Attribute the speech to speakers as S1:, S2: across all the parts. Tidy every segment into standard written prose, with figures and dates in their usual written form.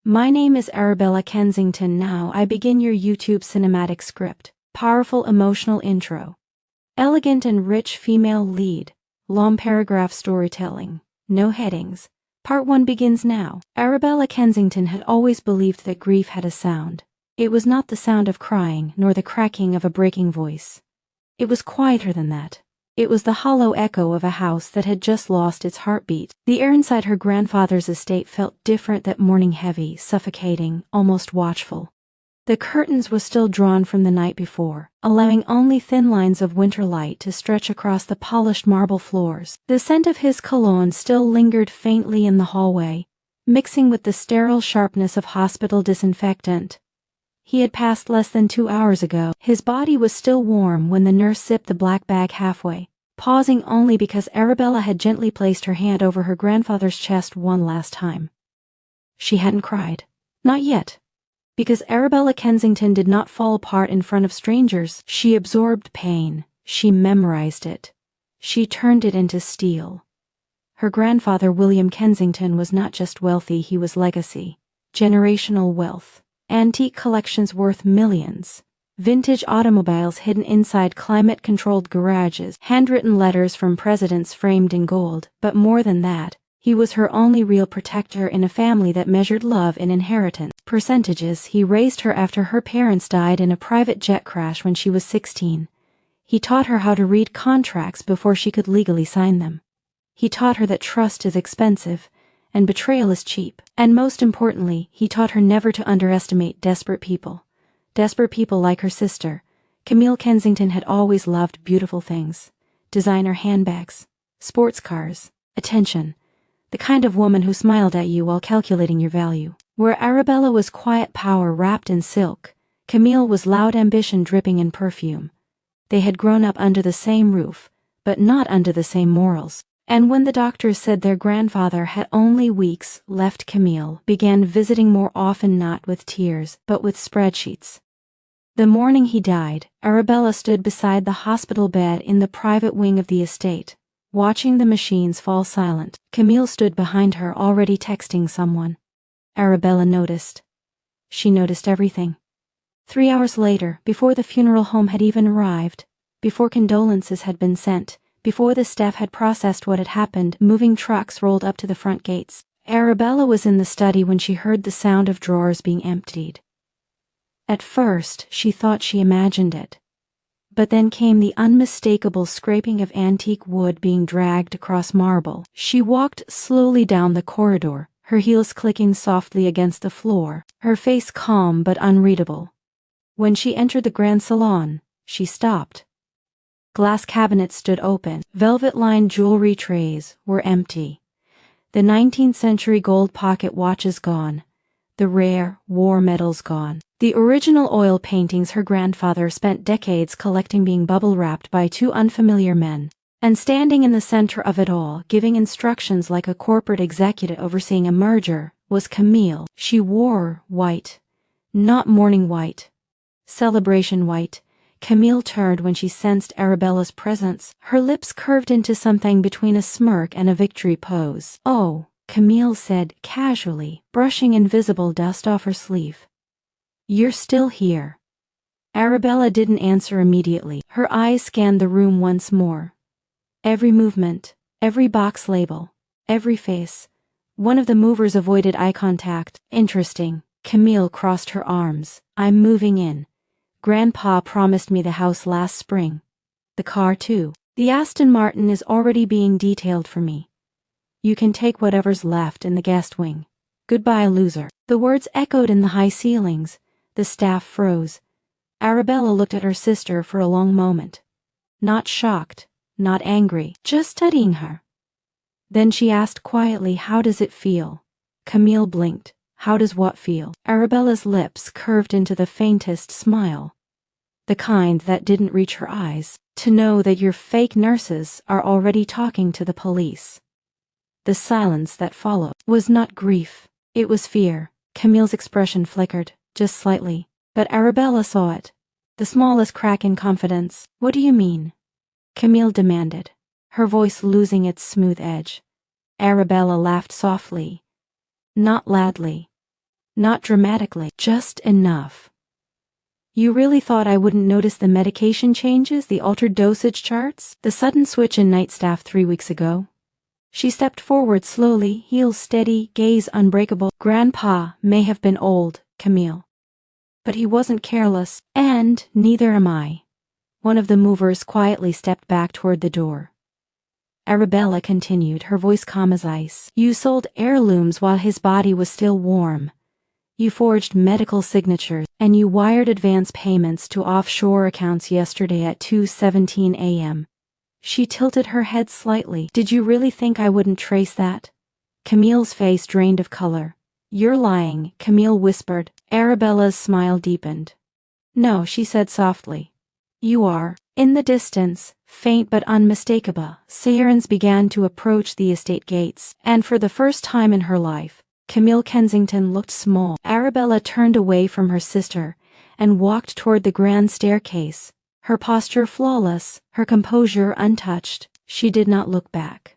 S1: My name is Arabella Kensington. Now I begin your YouTube cinematic script. Powerful emotional intro. Elegant and rich female lead. Long paragraph storytelling. No headings. Part 1 begins now. Arabella Kensington had always believed that grief had a sound. It was not the sound of crying, nor the cracking of a breaking voice. It was quieter than that. It was the hollow echo of a house that had just lost its heartbeat. The air inside her grandfather's estate felt different that morning, heavy, suffocating, almost watchful. The curtains were still drawn from the night before, allowing only thin lines of winter light to stretch across the polished marble floors. The scent of his cologne still lingered faintly in the hallway, mixing with the sterile sharpness of hospital disinfectant. He had passed less than 2 hours ago. His body was still warm when the nurse sipped the black bag halfway, pausing only because Arabella had gently placed her hand over her grandfather's chest one last time. She hadn't cried. Not yet. Because Arabella Kensington did not fall apart in front of strangers. She absorbed pain. She memorized it. She turned it into steel. Her grandfather, William Kensington, was not just wealthy, he was legacy. Generational wealth. Antique collections worth millions. Vintage automobiles hidden inside climate-controlled garages. Handwritten letters from presidents framed in gold. But more than that, he was her only real protector in a family that measured love in inheritance percentages. He raised her after her parents died in a private jet crash when she was 16. He taught her how to read contracts before she could legally sign them. He taught her that trust is expensive and betrayal is cheap. And most importantly, he taught her never to underestimate desperate people. Desperate people like her sister. Camille Kensington had always loved beautiful things. Designer handbags, sports cars, attention. The kind of woman who smiled at you while calculating your value. Where Arabella was quiet power wrapped in silk, Camille was loud ambition dripping in perfume. They had grown up under the same roof, but not under the same morals. And when the doctors said their grandfather had only weeks left, Camille began visiting more often, not with tears, but with spreadsheets. The morning he died, Arabella stood beside the hospital bed in the private wing of the estate, watching the machines fall silent. Camille stood behind her, already texting someone. Arabella noticed. She noticed everything. 3 hours later, before the funeral home had even arrived, before condolences had been sent, before the staff had processed what had happened, moving trucks rolled up to the front gates. Arabella was in the study when she heard the sound of drawers being emptied. At first, she thought she imagined it. But then came the unmistakable scraping of antique wood being dragged across marble. She walked slowly down the corridor, her heels clicking softly against the floor, her face calm but unreadable. When she entered the grand salon, she stopped. Glass cabinets stood open. Velvet-lined jewelry trays were empty. The 19th century gold pocket watches gone. The rare war medals gone. The original oil paintings her grandfather spent decades collecting being bubble-wrapped by 2 unfamiliar men. And standing in the center of it all, giving instructions like a corporate executive overseeing a merger, was Camille. She wore white. Not mourning white. Celebration white. Camille turned when she sensed Arabella's presence. Her lips curved into something between a smirk and a victory pose. "Oh," Camille said casually, brushing invisible dust off her sleeve. "You're still here." Arabella didn't answer immediately. Her eyes scanned the room once more. Every movement, every box label, every face. One of the movers avoided eye contact. "Interesting." Camille crossed her arms. "I'm moving in. Grandpa promised me the house last spring. The car too. The Aston Martin is already being detailed for me. You can take whatever's left in the guest wing. Goodbye, loser." The words echoed in the high ceilings. The staff froze. Arabella looked at her sister for a long moment. Not shocked, not angry, just studying her. Then she asked quietly, "How does it feel?" Camille blinked. "How does what feel?" Arabella's lips curved into the faintest smile. The kind that didn't reach her eyes. "To know that your fake nurses are already talking to the police." The silence that followed was not grief. It was fear. Camille's expression flickered, just slightly. But Arabella saw it. The smallest crack in confidence. "What do you mean?" Camille demanded, her voice losing its smooth edge. Arabella laughed softly. Not loudly. Not dramatically, just enough. You really thought I wouldn't notice the medication changes, the altered dosage charts, the sudden switch in night staff 3 weeks ago? She stepped forward slowly, heels steady, gaze unbreakable. Grandpa may have been old, Camille, but he wasn't careless, and neither am I. One of the movers quietly stepped back toward the door. Arabella continued, her voice calm as ice. You sold heirlooms while his body was still warm. You forged medical signatures, and you wired advance payments to offshore accounts yesterday at 2:17 a.m. She tilted her head slightly. Did you really think I wouldn't trace that? Camille's face drained of color. You're lying, Camille whispered. Arabella's smile deepened. No, she said softly. You are. In the distance, faint but unmistakable, sirens began to approach the estate gates, and for the first time in her life, Camille Kensington looked small. Arabella turned away from her sister and walked toward the grand staircase, her posture flawless, her composure untouched. She did not look back.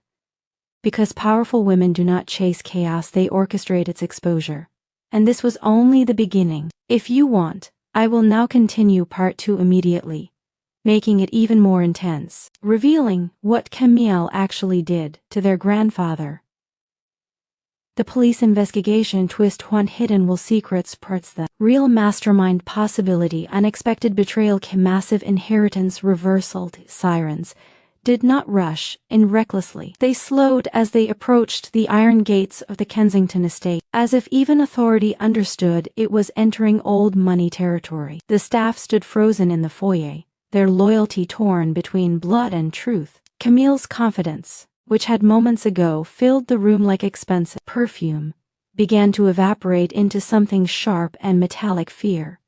S1: Because powerful women do not chase chaos, they orchestrate its exposure. And this was only the beginning. If you want, I will now continue part 2 immediately, making it even more intense, revealing what Camille actually did to their grandfather. The police investigation twist one hidden will secrets parts the real mastermind possibility unexpected betrayal massive inheritance reversal sirens did not rush in recklessly. They slowed as they approached the iron gates of the Kensington estate, as if even authority understood it was entering old money territory. The staff stood frozen in the foyer, their loyalty torn between blood and truth. Camille's confidence, which had moments ago filled the room like expensive perfume, began to evaporate into something sharp and metallic fear.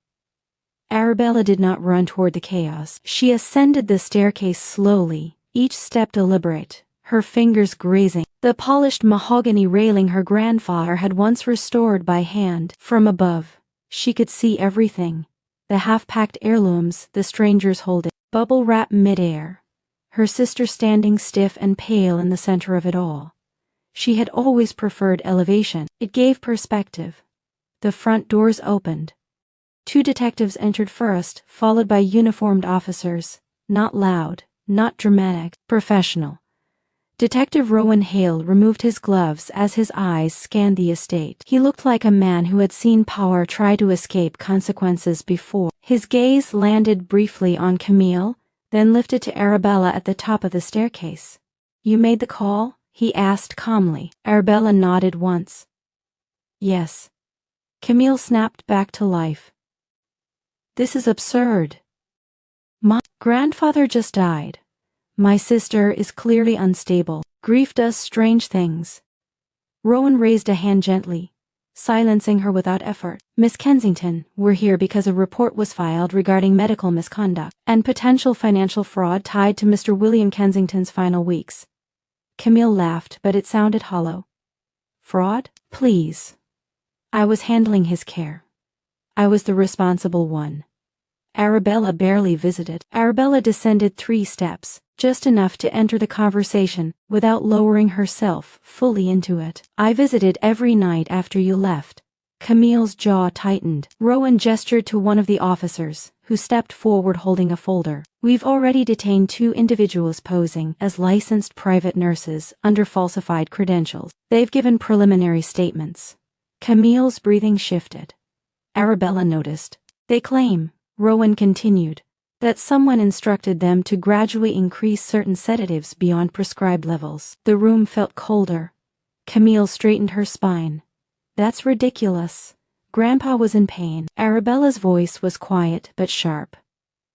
S1: Arabella did not run toward the chaos. She ascended the staircase slowly, each step deliberate, her fingers grazing the polished mahogany railing her grandfather had once restored by hand. From above, she could see everything. The half-packed heirlooms the strangers holding, bubble-wrap midair, her sister standing stiff and pale in the center of it all. She had always preferred elevation. It gave perspective. The front doors opened. 2 detectives entered first, followed by uniformed officers, not loud, not dramatic, professional. Detective Rowan Hale removed his gloves as his eyes scanned the estate. He looked like a man who had seen power try to escape consequences before. His gaze landed briefly on Camille, then lifted to Arabella at the top of the staircase. You made the call? He asked calmly. Arabella nodded once. Yes. Camille snapped back to life. This is absurd. My grandfather just died. My sister is clearly unstable. Grief does strange things. Rowan raised a hand gently, silencing her without effort. Miss Kensington, we're here because a report was filed regarding medical misconduct and potential financial fraud tied to Mr. William Kensington's final weeks. Camille laughed, but it sounded hollow. Fraud? Please. I was handling his care. I was the responsible one. Arabella barely visited. Arabella descended 3 steps, just enough to enter the conversation without lowering herself fully into it. I visited every night after you left. Camille's jaw tightened. Rowan gestured to one of the officers, who stepped forward holding a folder. We've already detained 2 individuals posing as licensed private nurses under falsified credentials. They've given preliminary statements. Camille's breathing shifted. Arabella noticed. They claim, Rowan continued, that someone instructed them to gradually increase certain sedatives beyond prescribed levels. The room felt colder. Camille straightened her spine. That's ridiculous. Grandpa was in pain. Arabella's voice was quiet but sharp.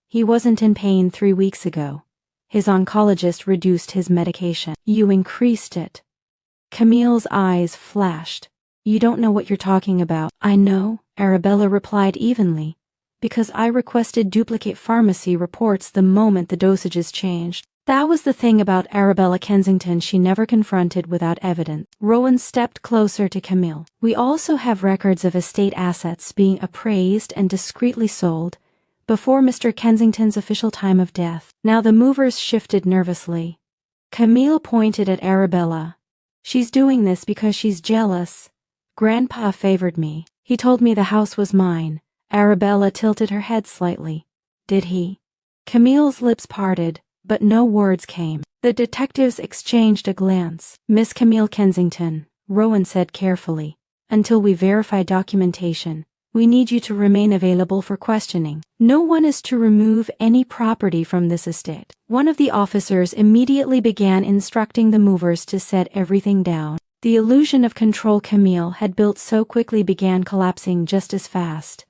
S1: He wasn't in pain 3 weeks ago. His oncologist reduced his medication. You increased it. Camille's eyes flashed. You don't know what you're talking about. I know, Arabella replied evenly, because I requested duplicate pharmacy reports the moment the dosages changed. That was the thing about Arabella Kensington she never confronted without evidence. Rowan stepped closer to Camille. We also have records of estate assets being appraised and discreetly sold before Mr. Kensington's official time of death. Now the movers shifted nervously. Camille pointed at Arabella. She's doing this because she's jealous. Grandpa favored me. He told me the house was mine. Arabella tilted her head slightly. Did he? Camille's lips parted, but no words came. The detectives exchanged a glance. Miss Camille Kensington, Rowan said carefully, until we verify documentation, we need you to remain available for questioning. No one is to remove any property from this estate. One of the officers immediately began instructing the movers to set everything down. The illusion of control Camille had built so quickly began collapsing just as fast.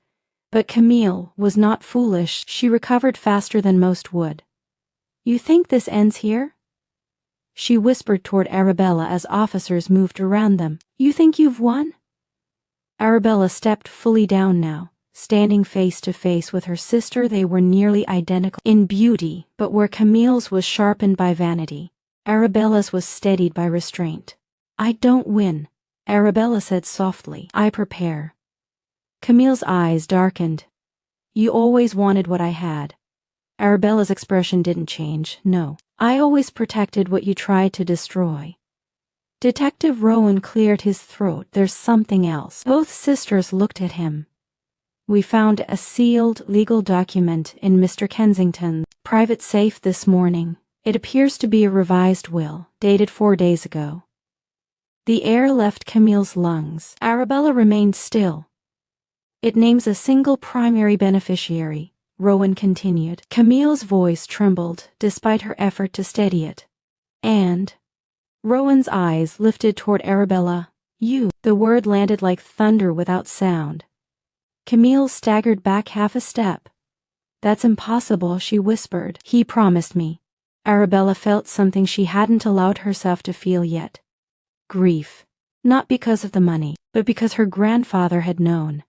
S1: But Camille was not foolish. She recovered faster than most would. You think this ends here? She whispered toward Arabella as officers moved around them. You think you've won? Arabella stepped fully down now, standing face to face with her sister. They were nearly identical in beauty, but where Camille's was sharpened by vanity, Arabella's was steadied by restraint. I don't win, Arabella said softly. I prepare. Camille's eyes darkened. You always wanted what I had. Arabella's expression didn't change. No, I always protected what you tried to destroy. Detective Rowan cleared his throat. There's something else. Both sisters looked at him. We found a sealed legal document in Mr. Kensington's private safe this morning. It appears to be a revised will, dated 4 days ago. The air left Camille's lungs. Arabella remained still. It names a single primary beneficiary, Rowan continued. Camille's voice trembled despite her effort to steady it. And Rowan's eyes lifted toward Arabella. You. The word landed like thunder without sound. Camille staggered back half a step. That's impossible, she whispered. He promised me. Arabella felt something she hadn't allowed herself to feel yet. Grief. Not because of the money, but because her grandfather had known.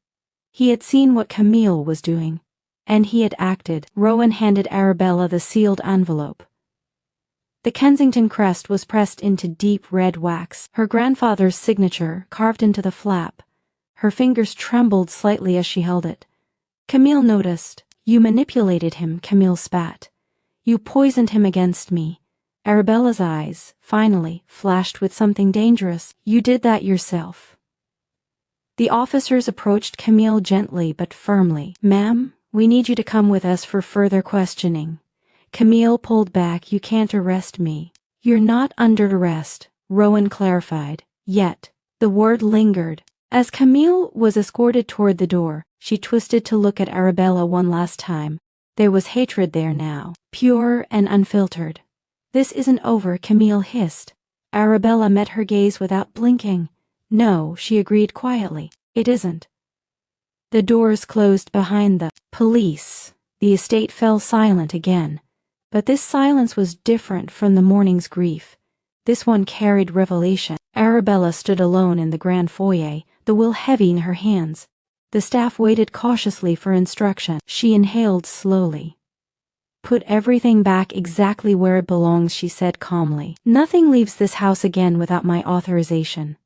S1: He had seen what Camille was doing, and he had acted. Rowan handed Arabella the sealed envelope. The Kensington crest was pressed into deep red wax, her grandfather's signature carved into the flap. Her fingers trembled slightly as she held it. Camille noticed. You manipulated him, Camille spat. You poisoned him against me. Arabella's eyes, finally, flashed with something dangerous. You did that yourself. The officers approached Camille gently but firmly. Ma'am, we need you to come with us for further questioning. Camille pulled back. You can't arrest me. You're not under arrest, Rowan clarified. Yet, the word lingered. As Camille was escorted toward the door, she twisted to look at Arabella one last time. There was hatred there now, pure and unfiltered. This isn't over, Camille hissed. Arabella met her gaze without blinking. No, she agreed quietly. It isn't. The doors closed behind the police. The estate fell silent again. But this silence was different from the morning's grief. This one carried revelation. Arabella stood alone in the grand foyer, the will heavy in her hands. The staff waited cautiously for instruction. She inhaled slowly. Put everything back exactly where it belongs, she said calmly. Nothing leaves this house again without my authorization.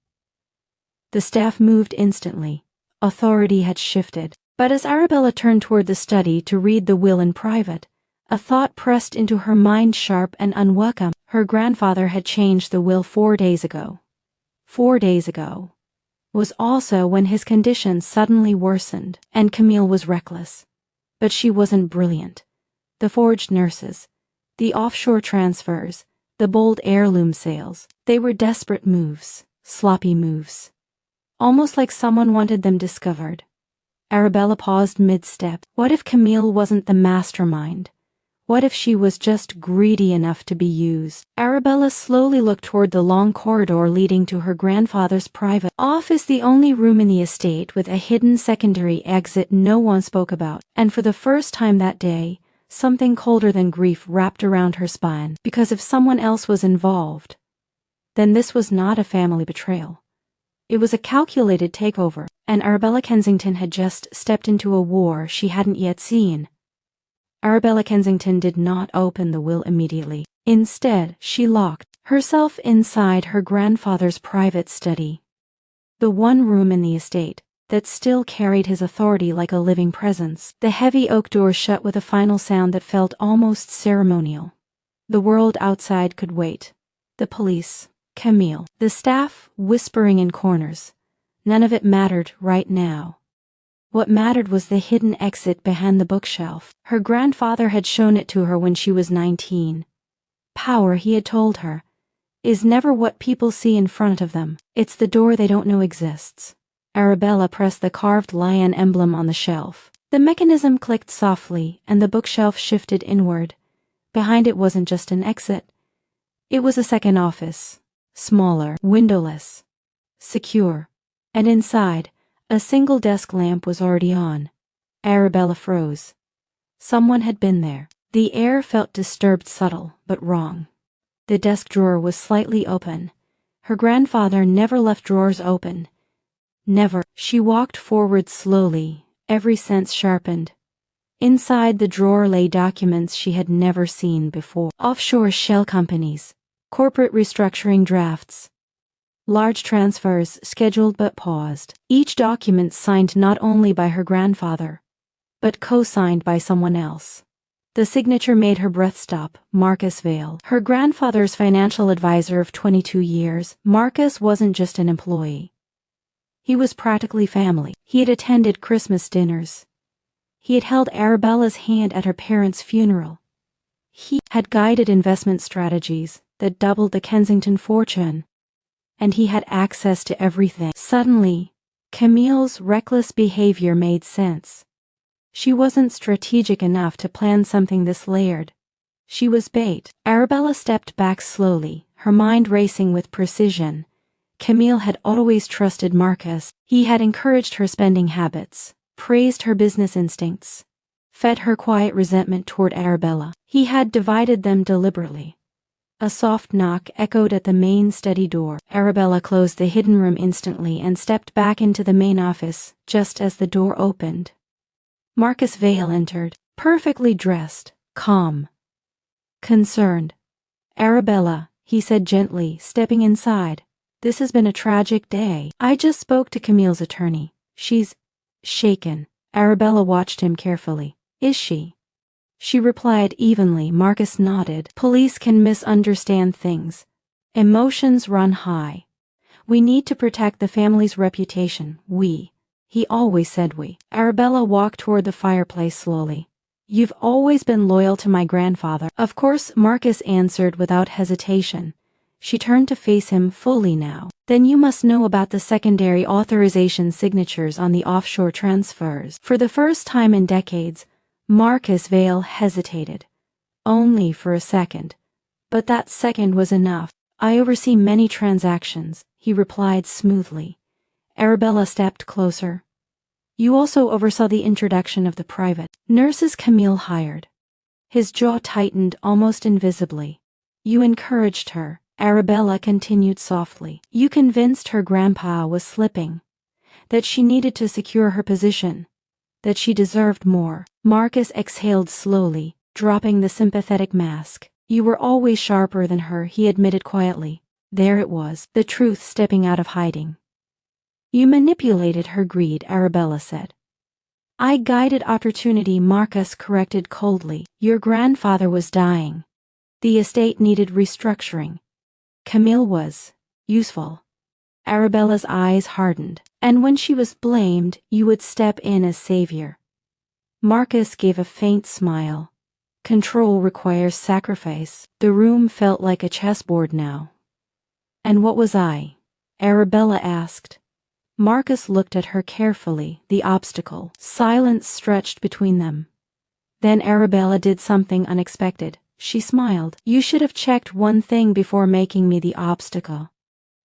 S1: The staff moved instantly. Authority had shifted. But as Arabella turned toward the study to read the will in private, a thought pressed into her mind, sharp and unwelcome. Her grandfather had changed the will 4 days ago. 4 days ago was also when his condition suddenly worsened, and Camille was reckless. But she wasn't brilliant. The forged nurses, the offshore transfers, the bold heirloom sales, they were desperate moves, sloppy moves. Almost like someone wanted them discovered. Arabella paused mid-step. What if Camille wasn't the mastermind? What if she was just greedy enough to be used? Arabella slowly looked toward the long corridor leading to her grandfather's private office, the only room in the estate with a hidden secondary exit no one spoke about. And for the first time that day, something colder than grief wrapped around her spine. Because if someone else was involved, then this was not a family betrayal. It was a calculated takeover, and Arabella Kensington had just stepped into a war she hadn't yet seen. Arabella Kensington did not open the will immediately. Instead, she locked herself inside her grandfather's private study. The one room in the estate that still carried his authority like a living presence. The heavy oak door shut with a final sound that felt almost ceremonial. The world outside could wait. The police, Camille, the staff whispering in corners. None of it mattered right now. What mattered was the hidden exit behind the bookshelf. Her grandfather had shown it to her when she was 19. Power, he had told her, is never what people see in front of them. It's the door they don't know exists. Arabella pressed the carved lion emblem on the shelf. The mechanism clicked softly, and the bookshelf shifted inward. Behind it wasn't just an exit. It was a second office. Smaller, windowless, secure. And inside, a single desk lamp was already on. Arabella froze. Someone had been there. The air felt disturbed, subtle, but wrong. The desk drawer was slightly open. Her grandfather never left drawers open. Never. She walked forward slowly, every sense sharpened. Inside the drawer lay documents she had never seen before. Offshore shell companies, corporate restructuring drafts, large transfers scheduled but paused. Each document signed not only by her grandfather, but co-signed by someone else. The signature made her breath stop. Marcus Vale, her grandfather's financial advisor of 22 years. Marcus wasn't just an employee. He was practically family. He had attended Christmas dinners. He had held Arabella's hand at her parents' funeral. He had guided investment strategies that doubled the Kensington fortune. And he had access to everything. Suddenly, Camille's reckless behavior made sense. She wasn't strategic enough to plan something this layered. She was bait. Arabella stepped back slowly, her mind racing with precision. Camille had always trusted Marcus. He had encouraged her spending habits, praised her business instincts, fed her quiet resentment toward Arabella. He had divided them deliberately. A soft knock echoed at the main study door. Arabella closed the hidden room instantly and stepped back into the main office just as the door opened. Marcus Vale entered, perfectly dressed, calm, concerned. "Arabella," he said gently, stepping inside. "This has been a tragic day. I just spoke to Camille's attorney. She's shaken." Arabella watched him carefully. "Is she?" She replied evenly. Marcus nodded. "Police can misunderstand things. Emotions run high. We need to protect the family's reputation. He always said we." Arabella walked toward the fireplace slowly. "You've always been loyal to my grandfather." "Of course," Marcus answered without hesitation. She turned to face him fully now. "Then you must know about the secondary authorization signatures on the offshore transfers." For the first time in decades, Marcus Vale hesitated. Only for a second. But that second was enough. "I oversee many transactions," he replied smoothly. Arabella stepped closer. "You also oversaw the introduction of the private nurses Camille hired." His jaw tightened almost invisibly. "You encouraged her," Arabella continued softly. "You convinced her grandpa was slipping, that she needed to secure her position, that she deserved more." Marcus exhaled slowly, dropping the sympathetic mask. "You were always sharper than her," he admitted quietly. There it was, the truth stepping out of hiding. "You manipulated her greed," Arabella said. "I guided opportunity," Marcus corrected coldly. "Your grandfather was dying. The estate needed restructuring. Camille was useful." Arabella's eyes hardened. "And when she was blamed, you would step in as savior." Marcus gave a faint smile. "Control requires sacrifice." The room felt like a chessboard now. "And what was I?" Arabella asked. Marcus looked at her carefully. The obstacle. Silence stretched between them. Then Arabella did something unexpected. She smiled. "You should have checked one thing before making me the obstacle."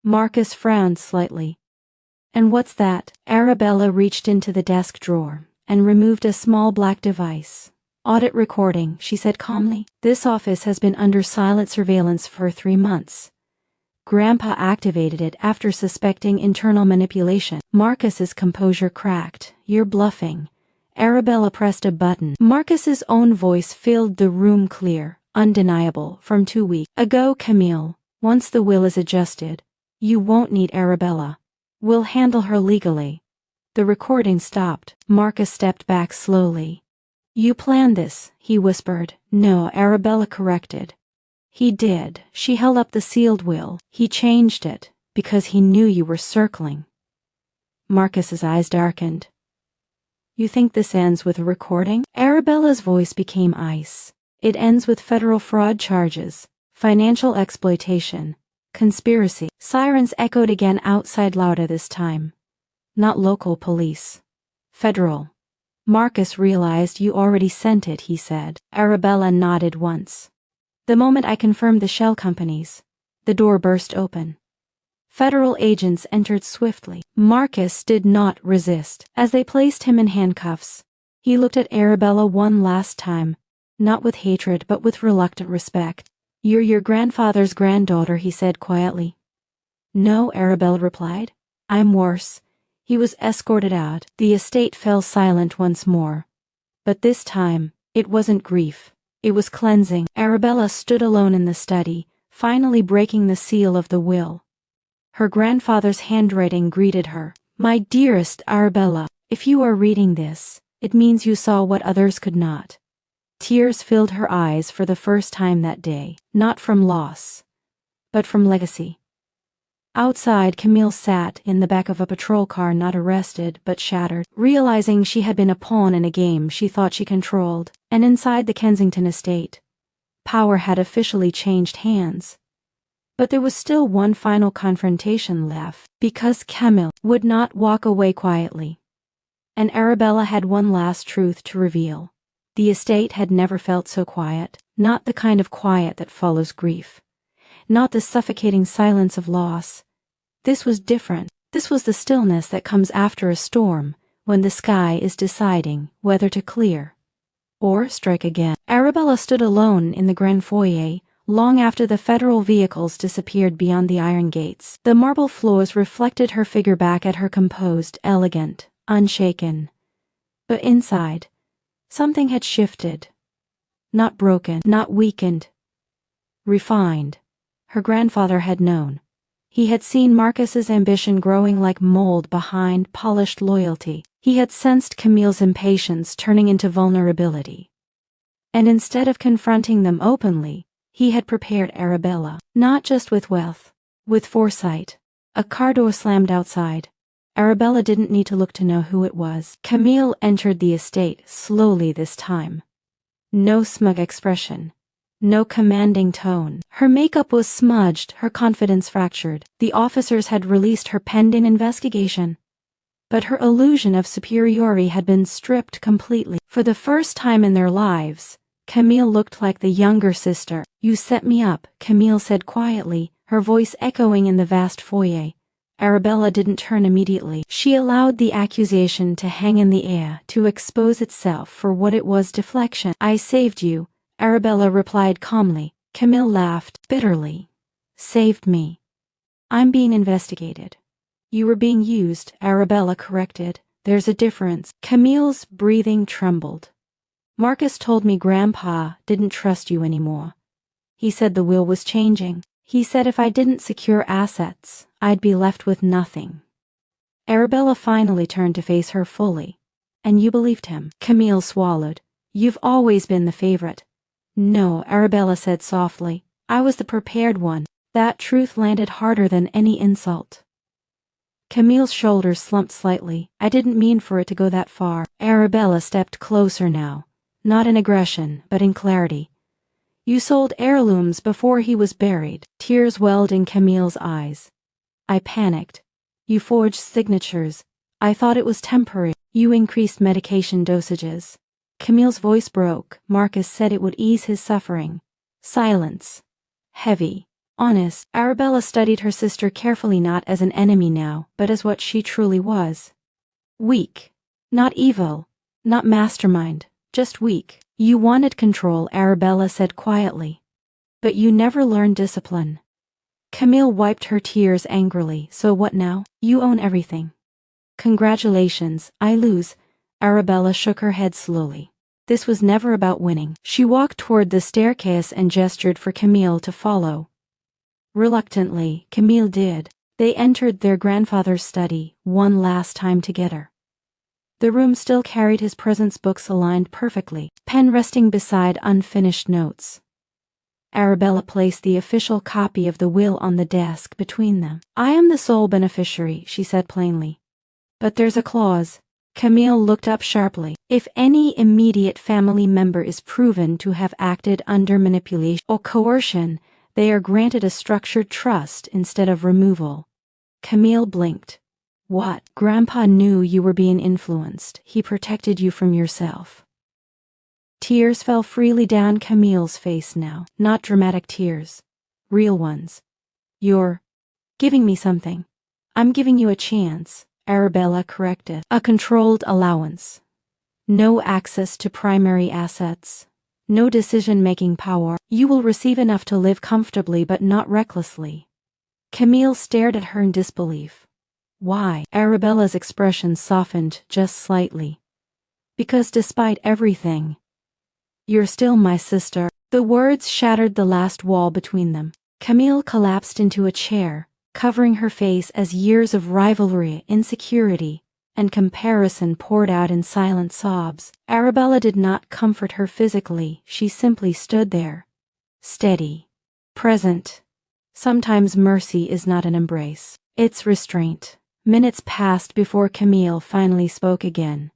S1: Marcus frowned slightly. "And what's that?" Arabella reached into the desk drawer and removed a small black device. "Audit recording," she said calmly. "This office has been under silent surveillance for 3 months. Grandpa activated it after suspecting internal manipulation." Marcus's composure cracked. "You're bluffing." Arabella pressed a button. Marcus's own voice filled the room, clear, undeniable. "From 2 weeks ago, Camille. Once the will is adjusted, you won't need Arabella. We'll handle her legally." The recording stopped. Marcus stepped back slowly. "You planned this," he whispered. "No," Arabella corrected. "He did." She held up the sealed will. "He changed it because he knew you were circling." Marcus's eyes darkened. You think this ends with a recording? Arabella's voice became ice. It ends with federal fraud charges, financial exploitation, conspiracy. Sirens echoed again outside, louder this time. Not local police. Federal. Marcus realized you already sent it, he said. Arabella nodded once. The moment I confirmed the shell companies, the door burst open. Federal agents entered swiftly. Marcus did not resist. As they placed him in handcuffs, he looked at Arabella one last time, not with hatred but with reluctant respect. You're your grandfather's granddaughter, he said quietly. No, Arabella replied. I'm worse. He was escorted out. The estate fell silent once more. But this time, it wasn't grief. It was cleansing. Arabella stood alone in the study, finally breaking the seal of the will. Her grandfather's handwriting greeted her. My dearest Arabella, if you are reading this, it means you saw what others could not. Tears filled her eyes for the first time that day, not from loss, but from legacy. Outside, Camille sat in the back of a patrol car, not arrested, but shattered, realizing she had been a pawn in a game she thought she controlled. And inside the Kensington estate, power had officially changed hands. But there was still one final confrontation left, because Camille would not walk away quietly. And Arabella had one last truth to reveal. The estate had never felt so quiet, not the kind of quiet that follows grief. Not the suffocating silence of loss. This was different. This was the stillness that comes after a storm, when the sky is deciding whether to clear or strike again. Arabella stood alone in the grand foyer, long after the federal vehicles disappeared beyond the iron gates. The marble floors reflected her figure back at her, composed, elegant, unshaken. But inside, something had shifted. Not broken, not weakened. Refined. Her grandfather had known. He had seen Marcus's ambition growing like mold behind polished loyalty. He had sensed Camille's impatience turning into vulnerability. And instead of confronting them openly, he had prepared Arabella, not just with wealth, with foresight. A car door slammed outside. Arabella didn't need to look to know who it was. Camille entered the estate slowly this time. No smug expression. No commanding tone. Her makeup was smudged, her confidence fractured. The officers had released her pending investigation. But her illusion of superiority had been stripped completely. For the first time in their lives, Camille looked like the younger sister. You set me up, Camille said quietly, her voice echoing in the vast foyer. Arabella didn't turn immediately. She allowed the accusation to hang in the air, to expose itself for what it was: deflection. I saved you, Arabella replied calmly. Camille laughed bitterly. Saved me. I'm being investigated. You were being used, Arabella corrected. There's a difference. Camille's breathing trembled. Marcus told me Grandpa didn't trust you anymore. He said the will was changing. He said if I didn't secure assets, I'd be left with nothing. Arabella finally turned to face her fully. And you believed him? Camille swallowed. You've always been the favorite. No, Arabella said softly. I was the prepared one. That truth landed harder than any insult. Camille's shoulders slumped slightly. I didn't mean for it to go that far. Arabella stepped closer now. Not in aggression, but in clarity. You sold Heirlooms before he was buried. Tears welled in Camille's eyes. I panicked. You forged signatures. I thought it was temporary. You increased medication dosages. Camille's voice broke. Marcus said it would ease his suffering. Silence. Heavy. Honest. Arabella studied her sister carefully, not as an enemy now, but as what she truly was. Weak. Not evil. Not mastermind. Just weak. You wanted control, Arabella said quietly. But you never learned discipline. Camille wiped her tears angrily. So what now? You own everything. Congratulations, I lose. Arabella shook her head slowly. This was never about winning. She walked toward the staircase and gestured for Camille to follow. Reluctantly, Camille did. They entered their grandfather's study one last time together. The room still carried his presence, books aligned perfectly, pen resting beside unfinished notes. Arabella placed the official copy of the will on the desk between them. I am the sole beneficiary, she said plainly. But there's a clause. Camille looked up sharply. If any immediate family member is proven to have acted under manipulation or coercion, they are granted a structured trust instead of removal. Camille blinked. What? Grandpa knew you were being influenced. He protected you from yourself. Tears fell freely down Camille's face now. Not dramatic tears. Real ones. You're giving me something. I'm giving you a chance, Arabella corrected. A controlled allowance. No access to primary assets. No decision-making power. You will receive enough to live comfortably but not recklessly. Camille stared at her in disbelief. Why? Arabella's expression softened just slightly. Because despite everything, you're still my sister. The words shattered the last wall between them. Camille collapsed into a chair, covering her face as years of rivalry, insecurity, and comparison poured out in silent sobs. Arabella did not comfort her physically, she simply stood there. Steady. Present. Sometimes mercy is not an embrace. It's restraint. Minutes passed before Camille finally spoke again.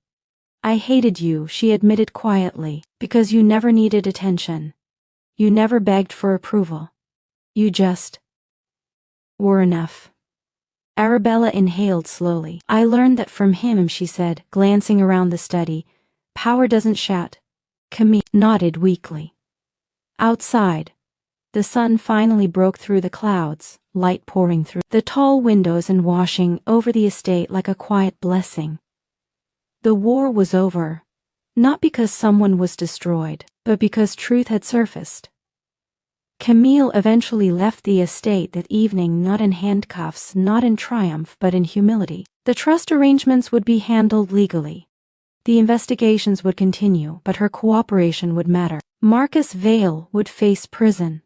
S1: I hated you, she admitted quietly, because you never needed attention. You never begged for approval. You just were enough. Arabella inhaled slowly. I learned that from him, she said, glancing around the study. Power doesn't shout. Camille nodded weakly. Outside, the sun finally broke through the clouds, light pouring through the tall windows and washing over the estate like a quiet blessing. The war was over, not because someone was destroyed, but because truth had surfaced. Camille eventually left the estate that evening, not in handcuffs, not in triumph, but in humility. The trust arrangements would be handled legally. The investigations would continue, but her cooperation would matter. Marcus Vale would face prison.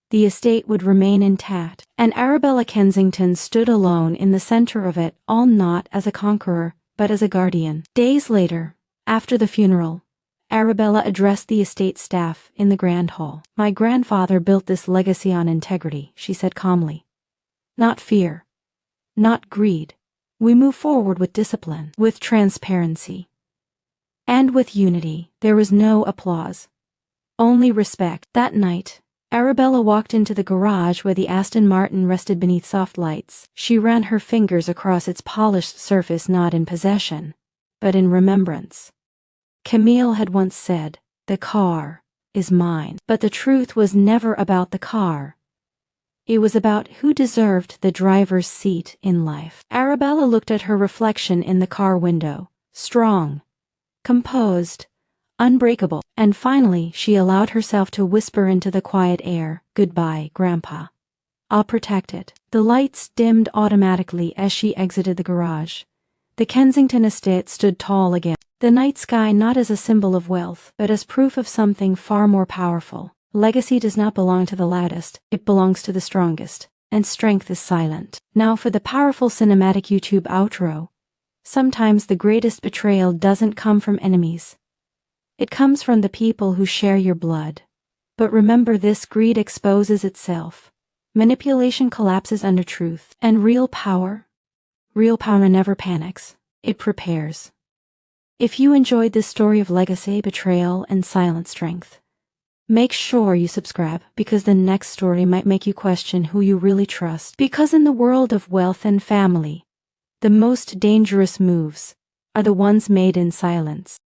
S1: The estate would remain intact, and Arabella Kensington stood alone in the center of it all, not as a conqueror, but as a guardian. Days later, after the funeral, Arabella addressed the estate staff in the grand hall. My grandfather built this legacy on integrity, she said calmly. Not fear. Not greed. We move forward with discipline, with transparency, and with unity. There was no applause. Only respect. That night, Arabella walked into the garage where the Aston Martin rested beneath soft lights. She ran her fingers across its polished surface, not in possession, but in remembrance. Camille had once said, the car is mine. But the truth was never about the car. It was about who deserved the driver's seat in life. Arabella looked at her reflection in the car window, strong, composed, unbreakable, and finally she allowed herself to whisper into the quiet air, Goodbye, Grandpa. I'll protect it. The lights dimmed automatically as she exited the garage. The Kensington estate stood tall again. The night sky not as a symbol of wealth, but as proof of something far more powerful. Legacy does not belong to the loudest, it belongs to the strongest, and strength is silent. Now for the powerful cinematic YouTube outro. Sometimes the greatest betrayal doesn't come from enemies. It comes from the people who share your blood. But remember this: greed exposes itself. Manipulation collapses under truth. And real power never panics. It prepares. If you enjoyed this story of legacy, betrayal, and silent strength, make sure you subscribe, because the next story might make you question who you really trust. Because in the world of wealth and family, the most dangerous moves are the ones made in silence.